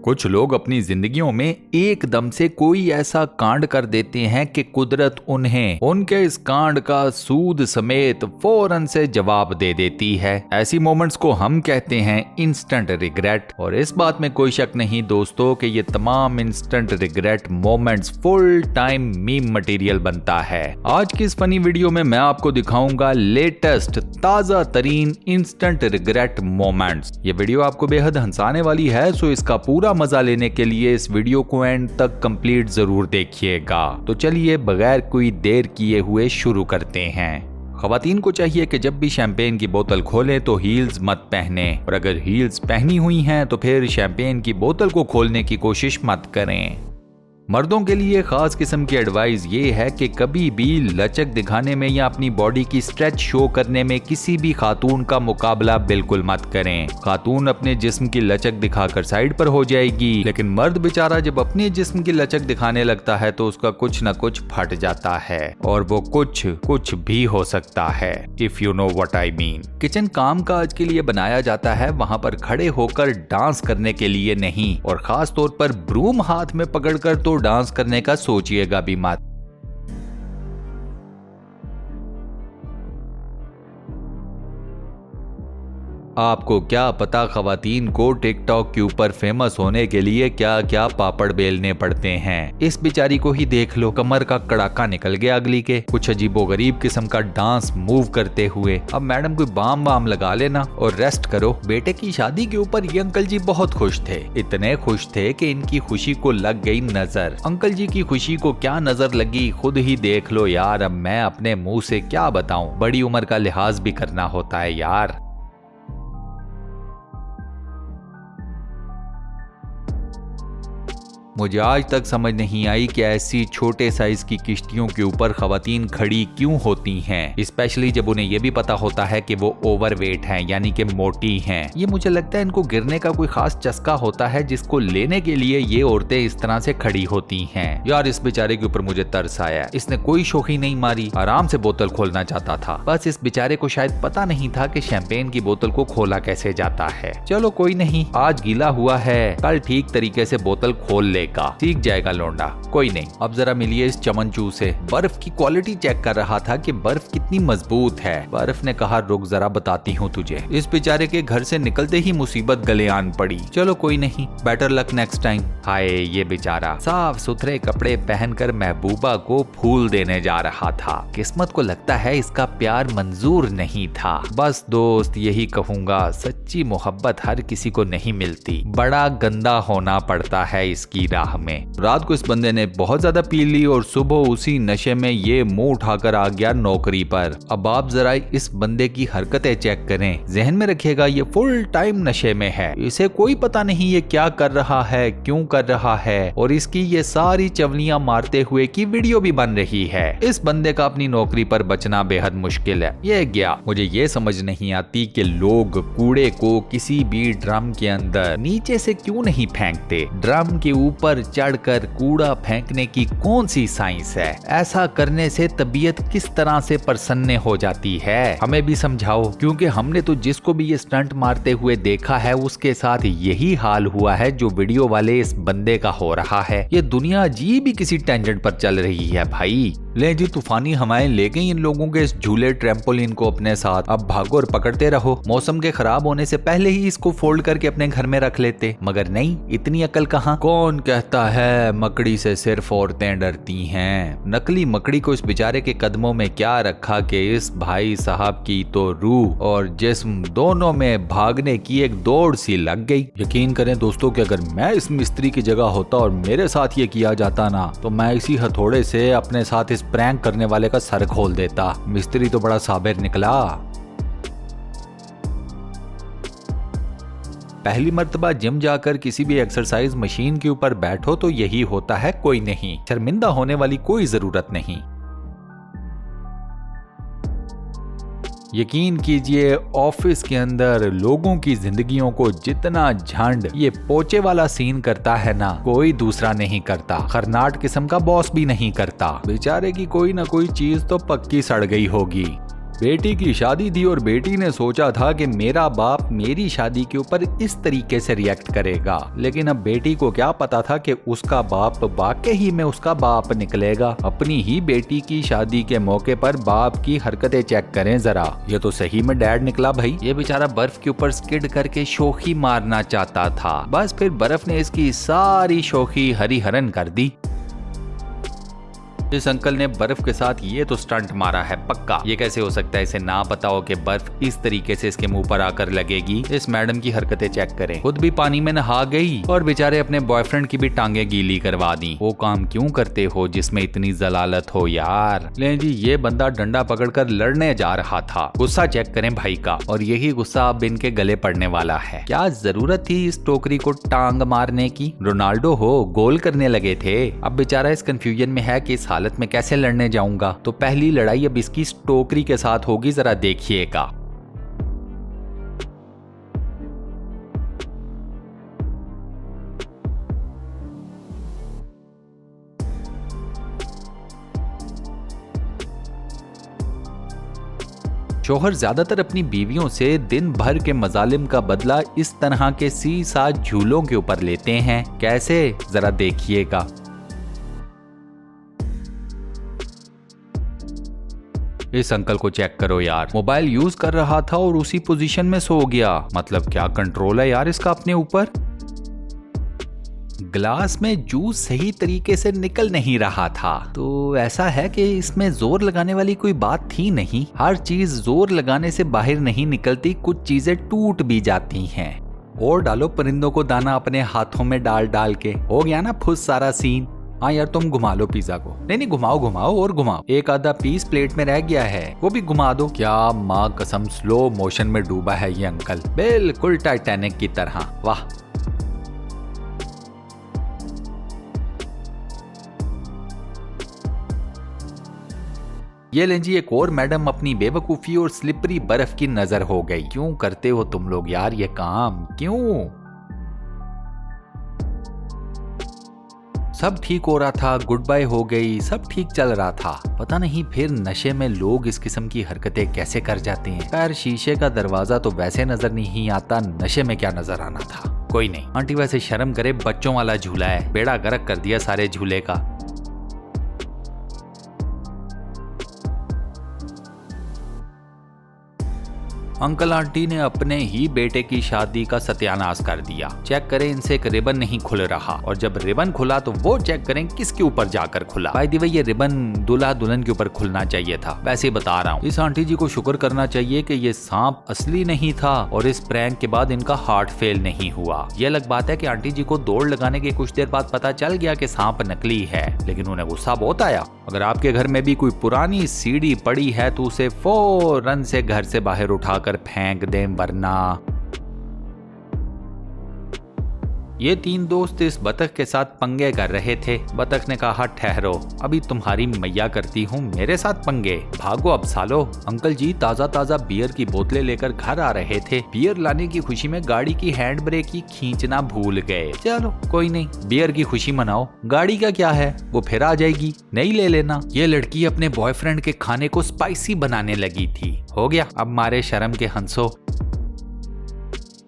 कुछ लोग अपनी जिंदगियों में एकदम से कोई ऐसा कांड कर देते हैं कि कुदरत उन्हें उनके इस कांड का सूद समेत फौरन से जवाब दे देती है। ऐसी मोमेंट्स को हम कहते हैं इंस्टेंट रिग्रेट। और इस बात में कोई शक नहीं दोस्तों कि ये तमाम instant regret moments full time meme material बनता है। आज की इस फनी वीडियो में मैं आपको दिखाऊंगा लेटेस्ट ताजा तरीन इंस्टेंट रिग्रेट मोमेंट्स। ये वीडियो आपको बेहद हंसाने वाली है, सो इसका पूरा मजा लेने के लिए इस वीडियो को एंड तक कंप्लीट जरूर देखिएगा। तो चलिए बगैर कोई देर किए हुए शुरू करते हैं। खवातीन को चाहिए कि जब भी शैंपेन की बोतल खोलें तो हील्स मत पहने, और अगर हील्स पहनी हुई हैं तो फिर शैंपेन की बोतल को खोलने की कोशिश मत करें। मर्दों के लिए खास किस्म की एडवाइस ये है कि कभी भी लचक दिखाने में या अपनी बॉडी की स्ट्रेच शो करने में किसी भी खातून का मुकाबला बिल्कुल मत करें। खातून अपने जिस्म की लचक दिखाकर साइड पर हो जाएगी, लेकिन मर्द बेचारा जब अपने जिस्म की लचक दिखाने लगता है तो उसका कुछ न कुछ फट जाता है, और वो कुछ भी हो सकता है, if you know what I mean. Kitchen काम काज के लिए बनाया जाता है, वहाँ पर खड़े होकर डांस करने के लिए नहीं, और खास तौर पर ब्रूम हाथ में पकड़कर तो डांस करने का सोचिएगा भी मत। आपको क्या पता खवातीन को टिकटॉक के ऊपर फेमस होने के लिए क्या क्या पापड़ बेलने पड़ते हैं। इस बेचारी को ही देख लो, कमर का कड़ाका निकल गया अगली के, कुछ अजीबोगरीब किस्म का डांस मूव करते हुए। अब मैडम कोई बाम बाम लगा लेना और रेस्ट करो। बेटे की शादी के ऊपर ये अंकल जी बहुत खुश थे, इतने खुश थे कि इनकी खुशी को लग गई नजर। अंकल जी की खुशी को क्या नजर लगी खुद ही देख लो यार। अब मैं अपने मुंह से क्या बताऊं, बड़ी उम्र का लिहाज भी करना होता है यार। मुझे आज तक समझ नहीं आई कि ऐसी छोटे साइज की किश्तियों के ऊपर खवातीन खड़ी क्यों होती हैं, स्पेशली जब उन्हें यह भी पता होता है कि वो ओवरवेट हैं, यानी कि मोटी हैं। ये मुझे लगता है इनको गिरने का कोई खास चस्का होता है जिसको लेने के लिए ये औरतें इस तरह से खड़ी होती हैं। यार इस बेचारे के ऊपर मुझे तरस आया, इसने कोई शोखी नहीं मारी, आराम से बोतल खोलना चाहता था। बस इस बेचारे को शायद पता नहीं था कि शैंपेन की बोतल को खोला कैसे जाता है। चलो कोई नहीं, आज गीला हुआ है, कल ठीक तरीके से बोतल खोल ले, सीख जाएगा लौंडा। कोई नहीं, अब जरा मिलिए इस चमनचू से। बर्फ की क्वालिटी चेक कर रहा था कि बर्फ कितनी मजबूत है। बर्फ ने कहा रुक जरा बताती हूँ तुझे। इस बेचारे के घर से निकलते ही मुसीबत गले आन पड़ी। चलो कोई नहीं, बेटर लक नेक्स्ट टाइम। हाय ये बेचारा साफ सुथरे कपड़े पहनकर महबूबा को फूल देने जा रहा था। किस्मत को लगता है इसका प्यार मंजूर नहीं था। बस दोस्त यही कहूंगा, सच्ची मोहब्बत हर किसी को नहीं मिलती, बड़ा गंदा होना पड़ता है इसकी राह में। रात को इस बंदे ने बहुत ज्यादा पी ली और सुबह उसी नशे में ये मुंह उठाकर आ गया नौकरी पर। अब आप जरा इस बंदे की हरकतें चेक करें, जहन में रखिएगा ये फुल टाइम नशे में है। इसे कोई पता नहीं ये क्या कर रहा है, क्यों कर रहा है, और इसकी ये सारी चवलियां मारते हुए की वीडियो भी बन रही है। इस बंदे का अपनी नौकरी पर बचना बेहद मुश्किल है। ये गया। मुझे ये समझ नहीं आती कि लोग कूड़े को किसी भी ड्रम के अंदर नीचे से क्यों नहीं फेंकते। ड्रम के ऊपर चढ़कर कूड़ा फेंकने की कौन सी साइंस है? ऐसा करने से तबीयत किस तरह से प्रसन्न हो जाती है, हमें भी समझाओ, क्योंकि हमने तो जिसको भी ये स्टंट मारते हुए देखा है उसके साथ यही हाल हुआ है जो वीडियो वाले इस बंदे का हो रहा है। ये दुनिया अजीब ही किसी टेंजेंट पर चल रही है भाई। ले जी तूफानी हवाएं ले गई इन लोगों के इस झूले ट्रैम्पोलिन को अपने साथ। अब भागो और पकड़ते रहो। मौसम के खराब होने से पहले ही इसको फोल्ड करके अपने घर में रख लेते, मगर नहीं, इतनी अकल कहाँ। कौन कहता है मकड़ी से सिर्फ औरतें डरती हैं। नकली मकड़ी को इस बेचारे के कदमों में क्या रखा कि इस भाई साहब की तो रूह और जिस्म दोनों में भागने की एक दौड़ सी लग गई। यकीन करें दोस्तों कि अगर मैं इस मिस्त्री की जगह होता और मेरे साथ ये किया जाता ना, तो मैं इसी हथौड़े से अपने साथ इस प्रैंक करने वाले का सर खोल देता। मिस्त्री तो बड़ा साबिर निकला। पहली मर्तबा जिम जाकर किसी भी एक्सरसाइज मशीन के ऊपर बैठो तो यही होता है, कोई नहीं, शर्मिंदा होने वाली कोई जरूरत नहीं। यकीन कीजिए ऑफिस के अंदर लोगों की जिंदगियों को जितना झंड ये पोचे वाला सीन करता है ना, कोई दूसरा नहीं करता। खरनाट किस्म का बॉस भी नहीं करता। बेचारे की कोई ना कोई चीज तो पक्की सड़ गई होगी। बेटी की शादी थी और बेटी ने सोचा था कि मेरा बाप मेरी शादी के ऊपर इस तरीके से रिएक्ट करेगा, लेकिन अब बेटी को क्या पता था कि उसका बाप वाकई ही में उसका बाप निकलेगा। अपनी ही बेटी की शादी के मौके पर बाप की हरकतें चेक करें जरा, ये तो सही में डैड निकला भाई। ये बेचारा बर्फ के ऊपर स्किड करके शोखी मारना चाहता था, बस फिर बर्फ ने इसकी सारी शोखी हरी हरन कर दी। इस अंकल ने बर्फ के साथ ये तो स्टंट मारा है पक्का। ये कैसे हो सकता है इसे ना पता हो कि बर्फ इस तरीके से इसके मुंह पर आकर लगेगी। इस मैडम की हरकतें चेक करें, खुद भी पानी में नहा गई और बेचारे अपने बॉयफ्रेंड की भी टांगे गीली करवा दी। वो काम क्यों करते हो जिसमें इतनी जलालत हो यार। ले जी, ये बंदा डंडा पकड़कर लड़ने जा रहा था। गुस्सा चेक करें भाई का, और यही गुस्सा अब इनके गले पड़ने वाला है। क्या जरूरत थी इस टोकरी को टांग मारने की? रोनाल्डो हो, गोल करने लगे थे। अब बेचारा इस कंफ्यूजन में है कि इस हालत में कैसे लड़ने जाऊंगा। तो पहली लड़ाई अब इसकी टोकरी के साथ होगी, जरा देखिएगा। शोहर ज्यादातर अपनी बीवियों से दिन भर के मजालिम का बदला इस तरह के सीसा झूलों के ऊपर लेते हैं। कैसे, जरा देखिएगा। इस अंकल को चेक करो यार, मोबाइल यूज कर रहा था और उसी पोजीशन में सो गया। मतलब क्या कंट्रोल है यार इसका अपने ऊपर। ग्लास में जूस सही तरीके से निकल नहीं रहा था, तो ऐसा है कि इसमें जोर लगाने वाली कोई बात थी नहीं। हर चीज जोर लगाने से बाहर नहीं निकलती, कुछ चीजें टूट भी जाती हैं। और डालो परिंदों को दाना अपने हाथों में डाल डाल के। हो गया ना फुस सारा सीन। हाँ यार, तुम घुमा लो पिज्जा को। नहीं, घुमाओ घुमाओ और घुमाओ। एक आधा पीस प्लेट में रह गया है, वो भी घुमा दो। क्या माँ कसम, स्लो मोशन में डूबा है ये अंकल, बिल्कुल टाइटैनिक की तरह। वाह। ये लें जी, एक और मैडम अपनी बेवकूफी और स्लिपरी बर्फ की नजर हो गई। क्यों करते हो तुम लोग यार ये काम, क्यों? सब ठीक हो रहा था, गुड बाय हो गई, सब ठीक चल रहा था। पता नहीं फिर नशे में लोग इस किस्म की हरकतें कैसे कर जाते हैं। खैर, शीशे का दरवाजा तो वैसे नजर नहीं आता, नशे में क्या नजर आना था। कोई नहीं, आंटी वैसे शर्म करे, बच्चों वाला झूला है, बेड़ा गर्क कर दिया सारे झूले का। अंकल आंटी ने अपने ही बेटे की शादी का सत्यानाश कर दिया। चेक करें, इनसे एक रिबन नहीं खुल रहा, और जब रिबन खुला तो वो चेक करें किसके ऊपर जाकर खुला। बाय द वे, ये रिबन दूल्हा दुल्हन के ऊपर खुलना चाहिए था। वैसे बता रहा हूँ, इस आंटी जी को शुक्र करना चाहिए कि ये सांप असली नहीं था और इस प्रैंक के बाद इनका हार्ट फेल नहीं हुआ। ये अलग बात है कि आंटी जी को दौड़ लगाने के कुछ देर बाद पता चल गया कि सांप नकली है, लेकिन उन्हें गुस्सा बहुत आया। अगर आपके घर में भी कोई पुरानी सीढ़ी पड़ी है तो उसे फौरन से घर से बाहर उठाकर फेंक दें, वरना। ये तीन दोस्त इस बतख के साथ पंगे कर रहे थे। बतख ने कहा, ठहरो, अभी तुम्हारी मैया करती हूँ, मेरे साथ पंगे, भागो अब सालो। अंकल जी ताजा ताजा बियर की बोतलें लेकर घर आ रहे थे। बियर लाने की खुशी में गाड़ी की हैंड ब्रेक ही खींचना भूल गए। चलो कोई नहीं, बियर की खुशी मनाओ, गाड़ी का क्या है, वो फिर आ जाएगी, नहीं ले लेना। ये लड़की अपने बॉयफ्रेंड के खाने को स्पाइसी बनाने लगी थी। हो गया, अब मारे शर्म के हंसो।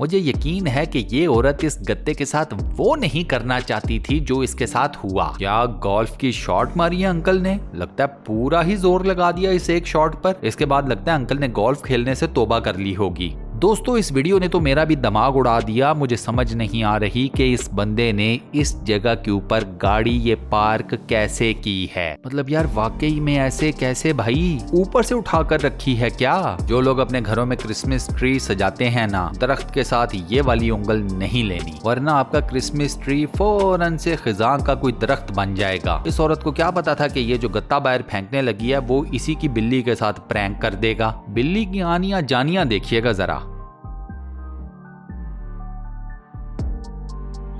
मुझे यकीन है कि ये औरत इस गत्ते के साथ वो नहीं करना चाहती थी जो इसके साथ हुआ। क्या गोल्फ की शॉट मारी है अंकल ने? लगता है पूरा ही जोर लगा दिया इस एक शॉट पर। इसके बाद लगता है अंकल ने गोल्फ खेलने से तौबा कर ली होगी। दोस्तों, इस वीडियो ने तो मेरा भी दिमाग उड़ा दिया। मुझे समझ नहीं आ रही कि इस बंदे ने इस जगह के ऊपर गाड़ी ये पार्क कैसे की है। मतलब यार वाकई में ऐसे कैसे भाई, ऊपर से उठा कर रखी है क्या? जो लोग अपने घरों में क्रिसमस ट्री सजाते हैं ना, दरख्त के साथ ये वाली उंगल नहीं लेनी, वरना आपका क्रिसमस ट्री फौरन से खिजां का कोई दरख्त बन जाएगा। इस औरत को क्या पता था कि ये जो गत्ता बाहर फेंकने लगी है वो इसी की बिल्ली के साथ प्रैंक कर देगा। बिल्ली की आनियां जानियां देखिएगा जरा।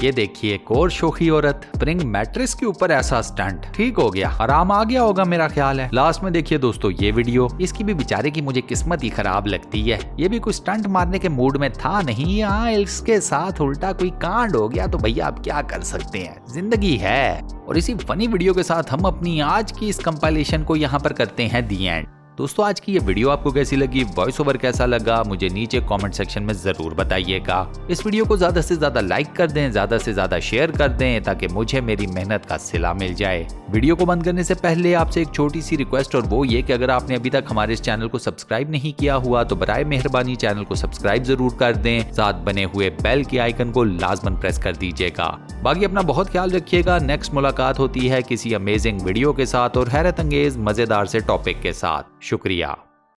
ये देखिए, एक और शोखी औरत, स्प्रिंग मैट्रेस के ऊपर ऐसा स्टंट। ठीक हो गया, आराम आ गया होगा मेरा ख्याल है। लास्ट में देखिए दोस्तों ये वीडियो, इसकी भी बेचारे की मुझे किस्मत ही खराब लगती है। ये भी कोई स्टंट मारने के मूड में था नहीं, यहाँ इसके साथ उल्टा कोई कांड हो गया तो भैया आप क्या कर सकते हैं, जिंदगी है। और इसी फनी वीडियो के साथ हम अपनी आज की इस कंपाइलेशन को यहाँ पर करते हैं दी एंड। दोस्तों आज की ये वीडियो आपको कैसी लगी, वॉइस ओवर कैसा लगा, मुझे नीचे कमेंट सेक्शन में जरूर बताइएगा। इस वीडियो को ज्यादा से ज्यादा लाइक कर दें, ज्यादा से ज्यादा शेयर कर दें ताकि मुझे मेरी मेहनत का सिला मिल जाए। वीडियो को बंद करने से पहले आपसे एक छोटी सी रिक्वेस्ट, और वो ये कि अगर आपने अभी तक हमारे इस चैनल को सब्सक्राइब नहीं किया हुआ तो बराए मेहरबानी चैनल को सब्सक्राइब जरूर कर दें, साथ बने हुए बेल के आइकन को लाजमन प्रेस कर दीजिएगा। बाकी अपना बहुत ख्याल रखिएगा। नेक्स्ट मुलाकात होती है किसी अमेजिंग वीडियो के साथ और हैरत अंगेज मजेदार से टॉपिक के साथ। शुक्रिया।